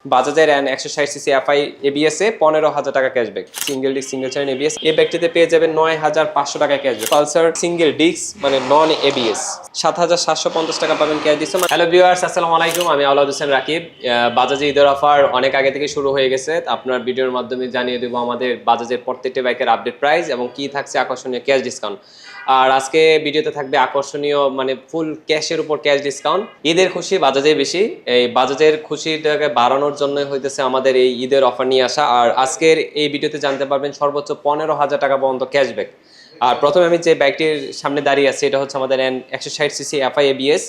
বাজাজের N 160cc FI ABS এ 15,000 টাকা cashback, single disc single channel ABS. এই ব্যাগটিতে পেয়ে যাবেন 9,500 টাকা ক্যাশব্যাক। পালসার সিঙ্গেল ডিস্ক মানে নন এবিএস 7,750 টাকা পাবেন ক্যাশ ডিসকাউন্ট। হ্যালো ভিউয়ার্স, আসসালামু আলাইকুম, আমি আওলাদ হোসেন রাকিব। বাজাজে ঈদের অফার অনেক আগে থেকে শুরু হয়ে গেছে। আপনার ভিডিওর মাধ্যমে জানিয়ে দেবো আমাদের বাজাজের প্রত্যেকটি বাইকের আপডেট প্রাইস এবং কি থাকছে আকর্ষণীয় ক্যাশ ডিসকাউন্ট। আর আজকে ভিডিওতে থাকবে আকর্ষণীয় মানে ফুল ক্যাশের উপর ক্যাশ ডিসকাউন্ট। ঈদের খুশি বাজাজে বেশি, এই বাজাজের খুশিটাকে বাড়ানোর জন্য হইতেছে আমাদের এই ঈদের অফার নিয়ে আসা। আর আজকের এই ভিডিওতে জানতে পারবেন সর্বোচ্চ 15,000 টাকা পর্যন্ত ক্যাশব্যাক। আর প্রথমে আমি যে বাইকটির সামনে দাঁড়িয়ে আছি এটা হচ্ছে আমাদের এন 160cc এফআই এবিএস,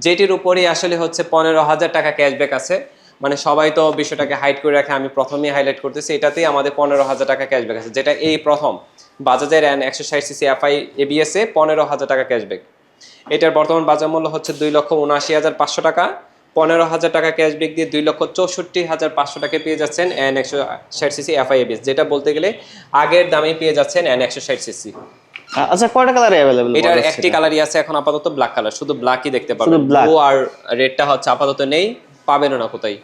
যেটির উপরেই আসলে হচ্ছে 15,000 টাকা ক্যাশব্যাক আছে। মানে সবাই তো বিষয়টাকে হাইড করে রাখে, আমি প্রথমেই হাইলাইট করতেছি, এটাতেই আমাদের 15,000 টাকা ক্যাশব্যাক আছে, যেটা এই প্রথম বাজাজের এন 160cc এফআই এবিএস এ 15,000 টাকা ক্যাশব্যাক। এটার বর্তমান বাজার মূল্য হচ্ছে 2,79,500 টাকা। 15,000 টাকা ক্যাশব্যাক দিয়ে 2,64,500 টাকা পেয়ে যাচ্ছেন এন 160cc এফআই এবিএস, যেটা বলতে গেলে আগের দামে পেয়ে যাচ্ছেন এন 160cc। আচ্ছা, কয়টা কালারে अवेलेबल? এটার একটি কালারই আছে এখন আপাতত, ব্ল্যাক কালার, শুধু ব্ল্যাকই দেখতে পাবেন। ব্লু আর রেডটা হচ্ছে আপাতত নেই, পাবেনও না কোথায়।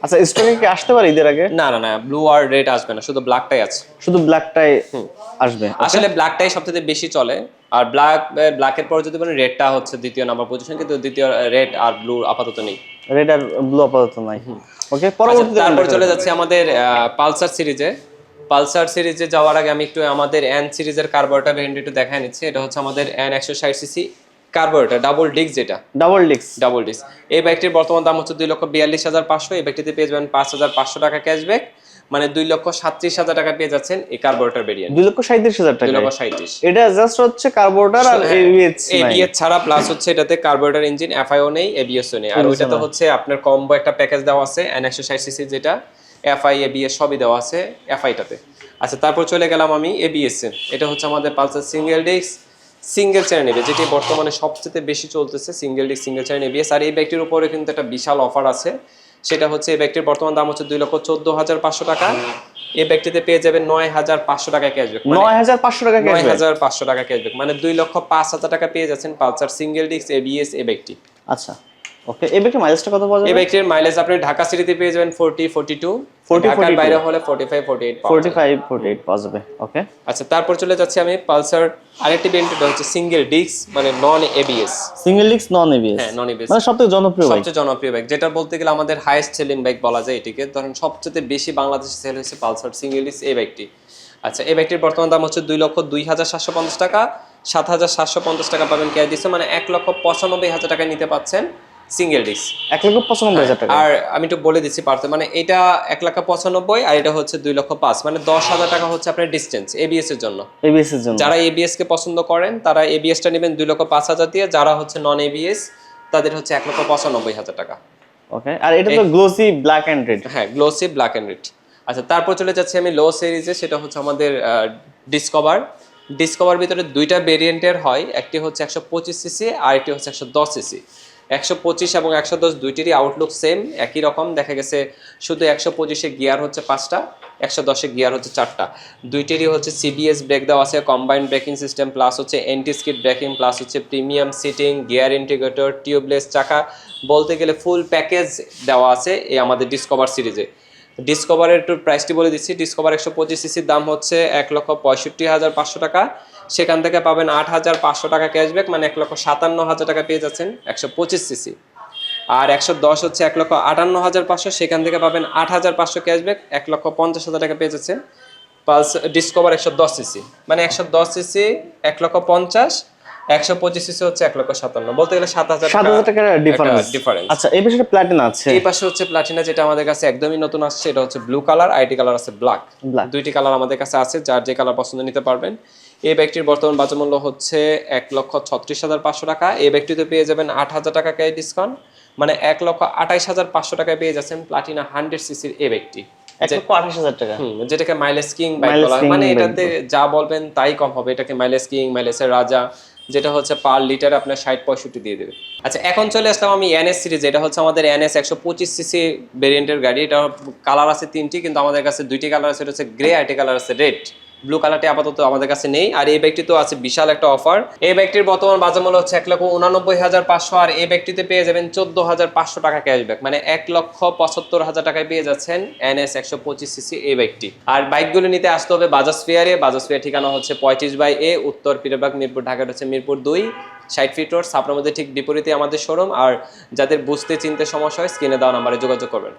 আচ্ছা, স্টকে কি আসতে পারে ঈদের আগে? না না না, ব্লু আর রেড আসবে না, শুধু ব্ল্যাকটাই আছে। শুধু ব্ল্যাকটাই আসবে। আসলে ব্ল্যাকটাই সবথেকে বেশি চলে। আর ব্ল্যাকের পর যদি বলেন রেডটা হচ্ছে দ্বিতীয় নাম্বার পজিশন, কিন্তু দ্বিতীয় রেড আর ব্লু আপাতত নেই। রেড আর ব্লু আপাতত নাই। ওকে, পরবর্তীতে তারপর চলে যাচ্ছে আমাদের পালসার সিরিজে। পালসার সিরিজে যাওয়ার আগে আমি একটু আমাদের এন সিরিজের কার্বোরেটর ভেরিয়েন্ট একটু দেখায় নিচ্ছি। এটা হচ্ছে আমাদের N 160cc carburettor double disc, যেটা ডাবল ডিস্ক। এই বাইকটির বর্তমান দাম হচ্ছে 2,42,500। এই বাইকটিতে পেয়ে যাবেন 5,500 টাকা ক্যাশব্যাক, মানে 2,37,000 টাকা পেয়ে যাচ্ছেন এই কার্বোরেটর ভেরিয়েন্ট। 2,37,000 টাকা। 2,37,000 এটা জাস্ট হচ্ছে কার্বোরেটর আর এবিএস ছাড়া, প্লাস হচ্ছে এটাতে কার্বোরেটর ইঞ্জিন, এফআইও নেই, এবিএসও নেই। আর ওইটাতে হচ্ছে আপনার কম্বো একটা প্যাকেজ দেওয়া আছে এন 160cc, যেটা এফআই এবিএস সবই দেওয়া আছে এফআইটাতে। আচ্ছা, তারপর চলে গেলাম আমি এবিএস এ। এটা হচ্ছে আমাদের Pulsar single disc single channel ABS, যেটি বর্তমানে সবচেয়ে বেশি চলতেছে, single disc single channel ABS. আর এই বাইকটির উপরে কিন্তু একটা বিশাল অফার আছে, সেটা হচ্ছে এই বাইকটির বর্তমান দাম হচ্ছে 2,14,500 টাকা। এই ব্যাগটিতে পেয়ে যাবেন 9,500 টাকা ক্যাশব্যাক। 9,500 টাকা ক্যাশব্যাক, 9,500 টাকা ক্যাশব্যাক, মানে 2,05,000 টাকা পেয়ে যাচ্ছেন পালসার সিঙ্গেল ডিস্ক এবিএস এই ব্যাগটি। আচ্ছা, ওকে। এই ব্যাগটির মাইলেজটা কত পাওয়া যাবে? এই ব্যাগটির মাইলেজ আপনি ঢাকা সিটিতে পেয়ে যাবেন 40 42, ঢাকার বাইরে হলে 45 48 পাওয়া যাবে। ওকে, আচ্ছা, তারপর চলে যাচ্ছে আমি পালসার আরেকটি ভেরিয়েন্ট হচ্ছে সিঙ্গেল ডিস্ক মানে non ABS. Single disc non ABS, হ্যাঁ নন এবিএস, মানে সবথেকে জনপ্রিয় বাইক, সবচেয়ে জনপ্রিয় বাইক, যেটা বলতে গেলে আমাদের হাইয়েস্ট সেলিং বাইক বলা যায় এটিকে। ধরেন সবচেয়ে বেশি বাংলাদেশে সেল হয়েছে পালসার সিঙ্গেল ডিস্ক এই বাইকটি। আচ্ছা, এই বাইকটির বর্তমান দাম হচ্ছে 2,02,750 টাকা। 7,750 টাকা পাবেন ক্যাশ দিচ্ছে, মানে 1,95,000 টাকা নিতে পাচ্ছেন সিঙ্গেল ডিস্ক। 1,95,000 টাকা। আর আমি একটু বলে দিচ্ছি পারতে, মানে এটা 1,95,000 আর এটা হচ্ছে 2,05,000, মানে 10,000 টাকা হচ্ছে আপনার ডিস্টেন্স এবিএস এর জন্য। যারা এবিএস কে পছন্দ করেন তারা এবিএস টা নেবেন 2,05,000 দিয়ে, যারা হচ্ছে নন এবিএস তাদের হচ্ছে 1,95,000 টাকা। ওকে, আর এটা তো গ্লোসি ব্ল্যাক এন্ড রেড। হ্যাঁ, গ্লোসি ব্ল্যাক এন্ড রেড। আচ্ছা, তারপর চলে যাচ্ছে আমি লো সিরিজে, সেটা হচ্ছে আমাদের ডিসকভার ভিতরে দুইটা ভেরিয়েন্টের হয়, একটি হচ্ছে 125cc আর একটি হচ্ছে 110cc। 125 এবং 110 দুইটিরই আউটলুক সেম, একই রকম। দেখা গেছে শুধু 125-এ গিয়ার হচ্ছে 5টা, 110-এ গিয়ার হচ্ছে 4টা। দুইটিরই হচ্ছে সিবিএস ব্রেক দেওয়া আছে, কম্বাইন্ড ব্রেকিং সিস্টেম, প্লাস হচ্ছে এন্টি স্কিড ব্রেকিং, প্লাস হচ্ছে premium seating, gear integrator, tubeless চাকা, বলতে গেলে ফুল প্যাকেজ দেওয়া আছে এই আমাদের ডিসকভার সিরিজে। ডিসকভারের একটু প্রাইসটি বলে দিচ্ছি। ডিসকভার 125cc-র দাম হচ্ছে 1,65,500 টাকা। সেখান থেকে পাবেন 8,500 টাকা ক্যাশব্যাক, মানে 1,57,000 টাকা পেয়ে যাচ্ছেন 125cc। আর 110 হচ্ছে 1,58,500, সেখান থেকে পাবেন 8,500 ক্যাশব্যাক, 1,50,000 টাকা পেয়ে যাচ্ছেন প্লাস ডিসকভার 110cc, মানে 110cc 1,50,000, 125cc হচ্ছে 1,57,000, বলতে গেলে 7,000 টাকার ডিফারেন্স। আচ্ছা, এই পাশে প্লাটিনা আছে, এই পাশে হচ্ছে প্লাটিনা, যেটা আমাদের কাছে একদমই নতুন আসছে। এটা হচ্ছে ব্লু কালার, আইটি কালার আছে ব্ল্যাক, দুইটি কালার আমাদের কাছে আছে, যার যে কালার পছন্দ নিতে পারবেন। এই ব্যাগটির বর্তমান বাজার মূল্য হচ্ছে 1,36,500 টাকা। এই ব্যাগটিতে পেয়ে যাবেন 8,000 টাকা ক্যাশ ডিসকাউন্ট, মানে 1,28,500 টাকায় পেয়ে যাচ্ছেন প্লাটিনা 100cc এই ব্যাগটি, 1,28,000 টাকা। যেটাকে মাইলেজ কিং বাইক বলা হয়, মানে এটাতে যা বলবেন তাই কম হবে। এটাকে মাইলেজ কিং, মাইলেজের রাজা, যেটা হচ্ছে পার লিটার আপনার 60-65 দিয়ে দেবে। আচ্ছা, এখন চলে আসলাম আমি এনএস সিরিজ। এটা হচ্ছে আমাদের এনএস 125cc ভেরিয়েন্টের গাড়ি। এটা কালার আছে 3টি, কিন্তু আমাদের কাছে 2টি কালার আছে, এটা হচ্ছে গ্রে, আইটি কালার আছে রেড। ব্লু কালারটি আপাতত আমাদের কাছে নেই। আর এই বাইকটি তো আছে বিশাল একটা অফার। এই বাইকটির বর্তমান বাজার মূল্য হচ্ছে 1,89,500, আর এই বাইকটিতে পেয়ে যাবেন 14,500 টাকা ক্যাশব্যাক, মানে 1,75,000 টাকায় পেয়ে যাচ্ছেন NS 125cc এই বাইকটি। আর বাইকগুলো নিতে আসতে হবে বাজাজ ফেয়ারে। বাজাজ ফেয়ার ঠিকানা হচ্ছে 35/A, উত্তর পীরবাগ, মিরপুর, ঢাকার হচ্ছে মিরপুর 2, 60 ফিট রোড, সাপড়ার মধ্যে ঠিক বিপরীতে আমাদের শোরুম। আর যাদের বুঝতে চিনতে সমস্যা হয় স্ক্রিনে দেওয়া নাম্বারে যোগাযোগ করবেন।